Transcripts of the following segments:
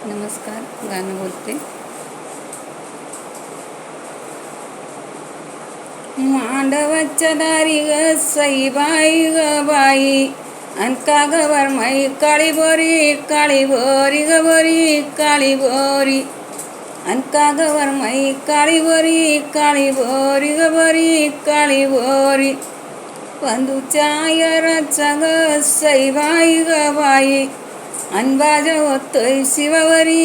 नमस्कार, गाणं बोलते. मांडवाच्या दारी ग सईबाई ग बाई, अन का ग वरमाई काळी बोरी ग बोरी काळी बोरी, अन का ग वरमाई काळी बोरी ग बोरी काळी बोरी. बंधूच्या आयराचा ग सईबाई ग बाई, अन बाजा होतोय शिवावरी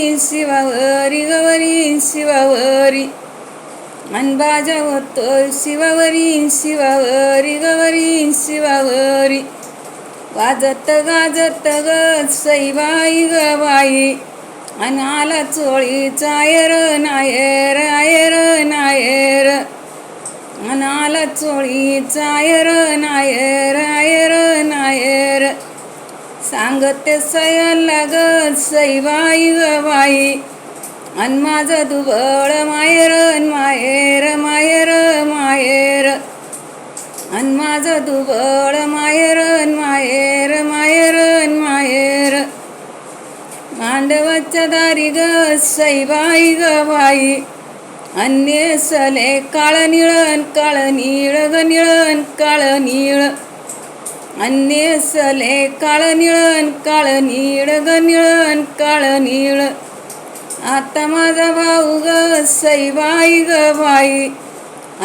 गवरी शिवावरी, अन बाजा होतोय शिवावरी गवरी शिवावरी. वाजत गाजत ग सईबाई ग बाई, अन आला चोळीचा नायर नायर, अन आला चोळीचा नायर नायर. सांगते सयाला ग सईबाई ग बाई, अन माझं दुबळ माहेर माहेर माहेर, अन माझं दुबळ माहेर माहेर माहेर. मांडवाच्या दारी ग सईबाई ग बाई, अन नेसले काळ निळ ग निळ, अन नेसले काळ निळ ग निळ. आता माझा भाऊ ग सईबाई ग बाई,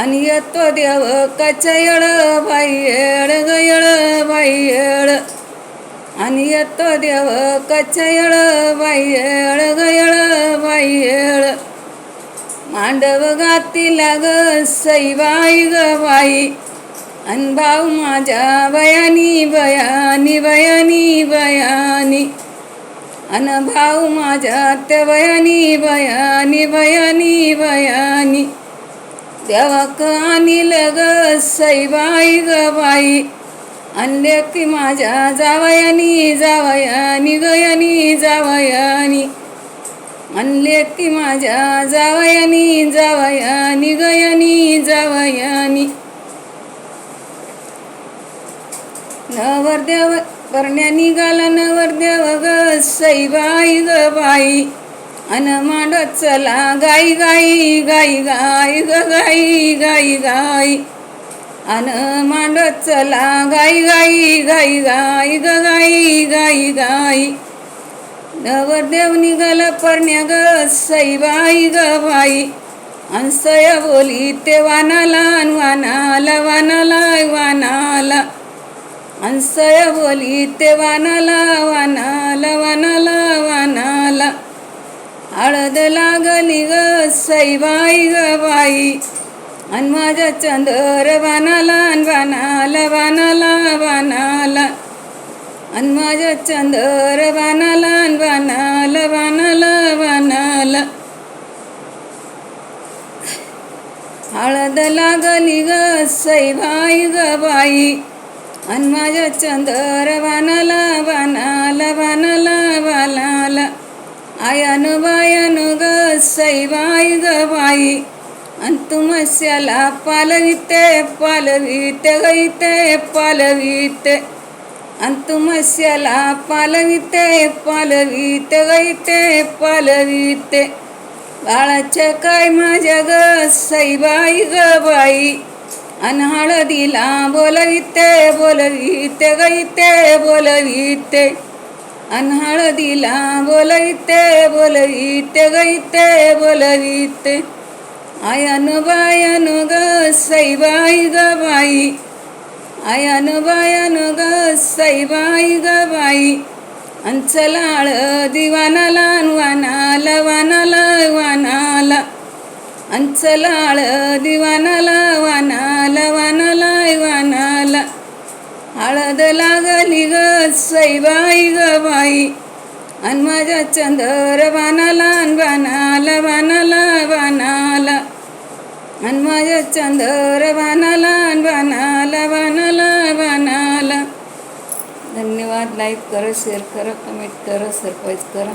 अन येतो देव कच्या येळ बाई येळ, अन येतो देव कच्या येळ बाई येळ. मांडव घातीला ग सईबाई ग बाई, अन भाऊ माझ्या बयानी अन भाऊ माझ्या त्या बयानी. देवाक आणील ग सईबाई ग बाई, अन लेकी माझ्या जावयानी गयानी, अन लेकी माझ्या जावयानी गयानी. नवरदेव परण्या निघाला नवरदेव ग सईबाई ग बाई, अन मांडत चला गाई गाई, अन मांडत चला गाई गाई. नवरदेव निघाला परण्या ग सईबाई ग बाई, अन सया बोली ते वानाला अन सया बोली ते वानाला. हळद लागली ग सईबाई ग बाई, अन माझ्या चंदर वानाला अन माझ्या चंदर वानाला. हळद लागली ग सईबाई ग बाई, अन माझ्या चंदर वानाला. आयानु बायानु ग सईबाई ग बाई, अन तुमस्याला पालविते गईते, अन तुमस्याला पालविते गईते. बाळाच्या काय माझ्या ग सईबाई ग बाई, अन हळदीला बोलविते गईते, अन हळदीला बोलविते गईते. आयानु बायानु ग सईबाई ग बाई, आयानु बायानु ग सईबाई ग बाई, अन चला हळदी वानाला अन चला हळदी वानाला. हळद लागली ग सईबाई ग बाई, अन माझ्या चंदर वानाला अन माझ्या चंदर वानाला. धन्यवाद. लाईक करा, शेअर करा, कमेंट करा, सबस्क्राईब करा.